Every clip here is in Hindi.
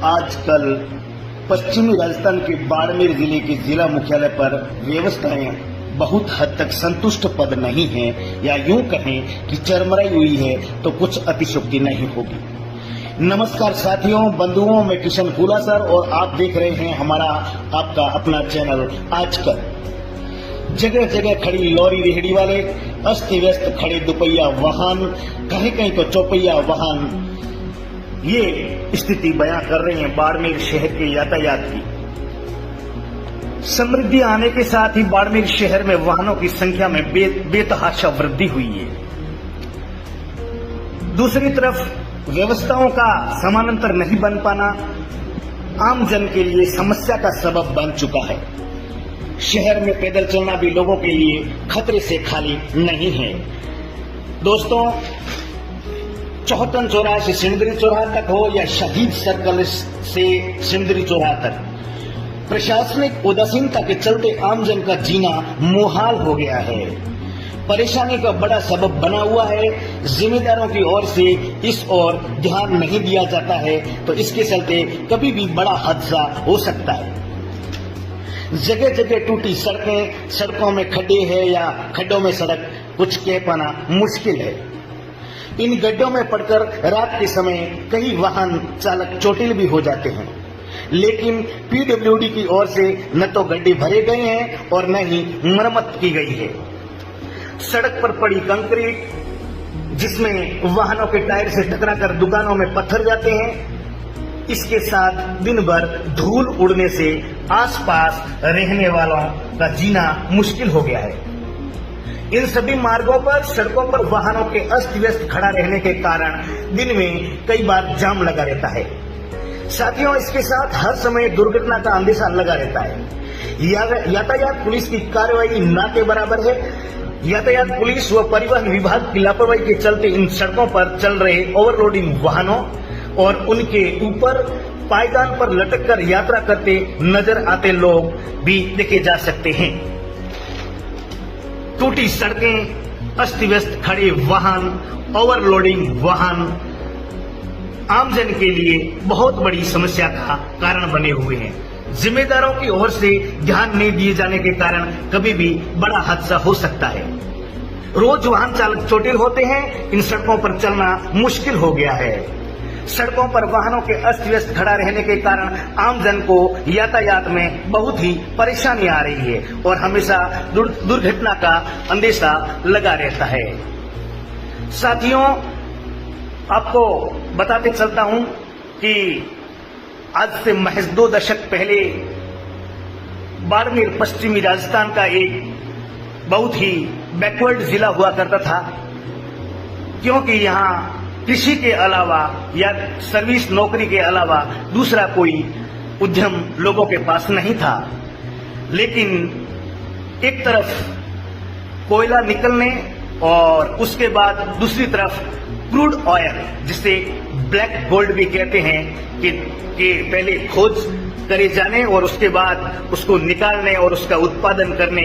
आजकल पश्चिमी राजस्थान के बाड़मेर जिले के जिला मुख्यालय पर व्यवस्थाएं बहुत हद तक संतुष्ट पद नहीं है, या यूं कहें कि चरमराई हुई है तो कुछ अतिशयोक्ति नहीं होगी। नमस्कार साथियों, बंधुओं, मैं किशन फूला सर और आप देख रहे हैं हमारा आपका अपना चैनल आजकल। जगह जगह खड़ी लॉरी रेहड़ी वाले, अस्त व्यस्त खड़े दुपहिया वाहन, कहीं कहीं तो चौपहिया वाहन, ये स्थिति बयां कर रहे हैं बाड़मेर शहर के यातायात की। समृद्धि आने के साथ ही बाड़मेर शहर में वाहनों की संख्या में बेतहाशा वृद्धि हुई है। दूसरी तरफ व्यवस्थाओं का समानांतर नहीं बन पाना आम जन के लिए समस्या का सबब बन चुका है। शहर में पैदल चलना भी लोगों के लिए खतरे से खाली नहीं है। दोस्तों, चौहटन चौराहे से सिंदरी चौराहा तक हो या शहीद सर्कल से सिंदरी चौराहा तक, प्रशासनिक उदासीनता के चलते आमजन का जीना मुहाल हो गया है। परेशानी का बड़ा सबब बना हुआ है। जिम्मेदारों की ओर से इस ओर ध्यान नहीं दिया जाता है तो इसके चलते कभी भी बड़ा हादसा हो सकता है। जगह जगह टूटी सड़कें, सड़कों में खड्डे हैं या खड्डों में सड़क, कुछ कह पाना मुश्किल है। इन गड्ढों में पड़कर रात के समय कई वाहन चालक चोटिल भी हो जाते हैं, लेकिन पीडब्ल्यूडी की ओर से न तो गड्ढे भरे गए हैं और न ही मरम्मत की गई है। सड़क पर पड़ी कंक्रीट, जिसमें वाहनों के टायर से टकराकर दुकानों में पत्थर जाते हैं, इसके साथ दिन भर धूल उड़ने से आसपास रहने वालों का जीना मुश्किल हो गया है। इन सभी मार्गों पर, सड़कों पर वाहनों के अस्त व्यस्त खड़ा रहने के कारण दिन में कई बार जाम लगा रहता है। साथियों, इसके साथ हर समय दुर्घटना का अंदेशा लगा रहता है। यातायात पुलिस की कार्रवाई ना के बराबर है। यातायात पुलिस व परिवहन विभाग की लापरवाही के चलते इन सड़कों पर चल रहे ओवरलोडिंग वाहनों और उनके ऊपर पायदान पर लटक कर यात्रा करते नजर आते लोग भी देखे जा सकते हैं। टूटी सड़कें, अस्त व्यस्त खड़े वाहन, ओवरलोडिंग वाहन आमजन के लिए बहुत बड़ी समस्या का कारण बने हुए हैं। जिम्मेदारों की ओर से ध्यान नहीं दिए जाने के कारण कभी भी बड़ा हादसा हो सकता है। रोज वाहन चालक चोटिल होते हैं, इन सड़कों पर चलना मुश्किल हो गया है। सड़कों पर वाहनों के अस्त व्यस्त खड़ा रहने के कारण आमजन को यातायात में बहुत ही परेशानी आ रही है और हमेशा दुर्घटना का अंदेशा लगा रहता है। साथियों, आपको बताते चलता हूं कि आज से महज 2 दशक पहले बाड़मेर पश्चिमी राजस्थान का एक बहुत ही बैकवर्ड जिला हुआ करता था, क्योंकि यहाँ कृषि के अलावा या सर्विस नौकरी के अलावा दूसरा कोई उद्यम लोगों के पास नहीं था। लेकिन एक तरफ कोयला निकलने और उसके बाद दूसरी तरफ क्रूड ऑयल, जिसे ब्लैक गोल्ड भी कहते हैं, कि पहले खोज करे जाने और उसके बाद उसको निकालने और उसका उत्पादन करने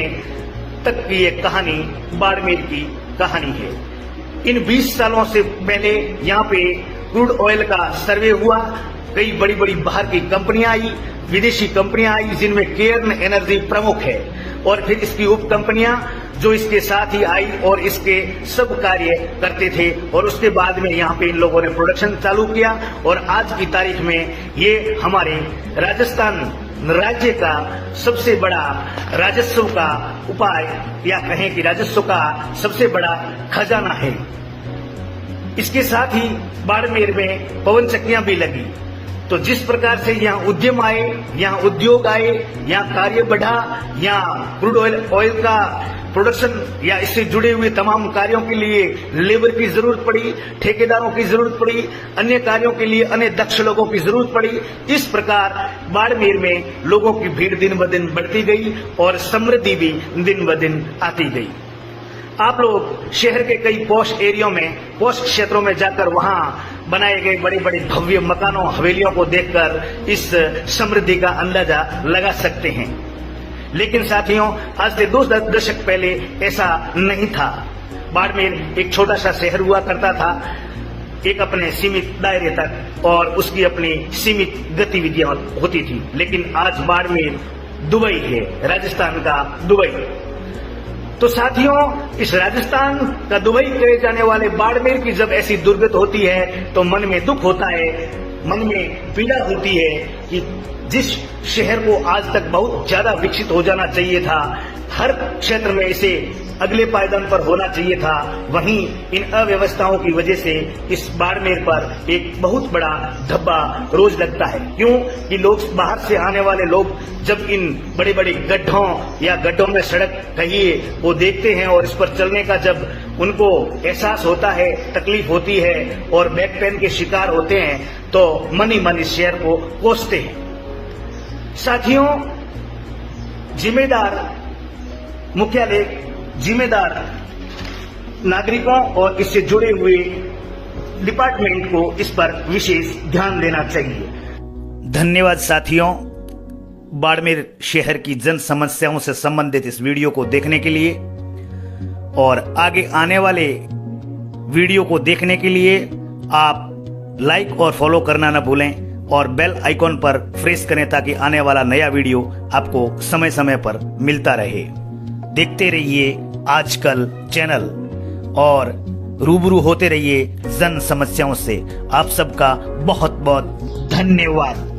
तक की ये कहानी बाड़मेर की कहानी है। इन 20 सालों से पहले यहाँ पे क्रूड ऑयल का सर्वे हुआ। कई बड़ी बड़ी बाहर की कंपनियां आई, विदेशी कंपनियां आई, जिनमें केयर्न एनर्जी प्रमुख है, और फिर इसकी उप कंपनियां जो इसके साथ ही आई और इसके सब कार्य करते थे। और उसके बाद में यहाँ पे इन लोगों ने प्रोडक्शन चालू किया और आज की तारीख में ये हमारे राजस्थान राज्य का सबसे बड़ा राजस्व का उपाय, या कहें कि राजस्व का सबसे बड़ा खजाना है। इसके साथ ही बाड़मेर में पवन चक्कियां भी लगी। तो जिस प्रकार से यहाँ उद्यम आए, यहाँ उद्योग आए, यहाँ कार्य बढ़ा, यहाँ क्रूड ऑयल का प्रोडक्शन या इससे जुड़े हुए तमाम कार्यों के लिए लेबर की जरूरत पड़ी, ठेकेदारों की जरूरत पड़ी, अन्य कार्यों के लिए अन्य दक्ष लोगों की जरूरत पड़ी। इस प्रकार बाड़मेर में लोगों की भीड़ दिन ब दिन बढ़ती गई और समृद्धि भी दिन ब दिन आती गई। आप लोग शहर के कई पॉश एरियो में, पॉश क्षेत्रों में जाकर वहां बनाए गए बड़े बड़े भव्य मकानों, हवेलियों को देखकर इस समृद्धि का अंदाजा लगा सकते हैं। लेकिन साथियों, आज से 2 दशक पहले ऐसा नहीं था। बाड़मेर एक छोटा सा शहर हुआ करता था। एक अपने सीमित दायरे तक और उसकी अपनी सीमित गतिविधियां होती थी। लेकिन आज बाड़मेर दुबई है, राजस्थान का दुबई। तो साथियों, इस राजस्थान का दुबई कहे जाने वाले बाड़मेर की जब ऐसी दुर्गति होती है तो मन में दुख होता है, मन में पीड़ा होती है कि जिस शहर को आज तक बहुत ज्यादा विकसित हो जाना चाहिए था, हर क्षेत्र में इसे अगले पायदान पर होना चाहिए था, वहीं इन अव्यवस्थाओं की वजह से इस बाड़मेर पर एक बहुत बड़ा धब्बा रोज लगता है। क्यों कि लोग बाहर से आने वाले लोग जब इन बड़े बड़े गड्ढों या गड्ढों में सड़क कहिए वो देखते हैं और इस पर चलने का जब उनको एहसास होता है, तकलीफ होती है और बैक पेन के शिकार होते हैं, तो मन ही मन इस शहर को कोसते हैं। साथियों, जिम्मेदार मुख्यालय, जिम्मेदार नागरिकों और इससे जुड़े हुए डिपार्टमेंट को इस पर विशेष ध्यान देना चाहिए। धन्यवाद साथियों, बाड़मेर शहर की जन समस्याओं से संबंधित इस वीडियो को देखने के लिए और आगे आने वाले वीडियो को देखने के लिए आप लाइक और फॉलो करना न भूलें और बेल आइकॉन पर प्रेस करें ताकि आने वाला नया वीडियो आपको समय समय पर मिलता रहे। देखते रहिए आजकल चैनल और रूबरू होते रहिए जन समस्याओं से। आप सबका बहुत बहुत धन्यवाद।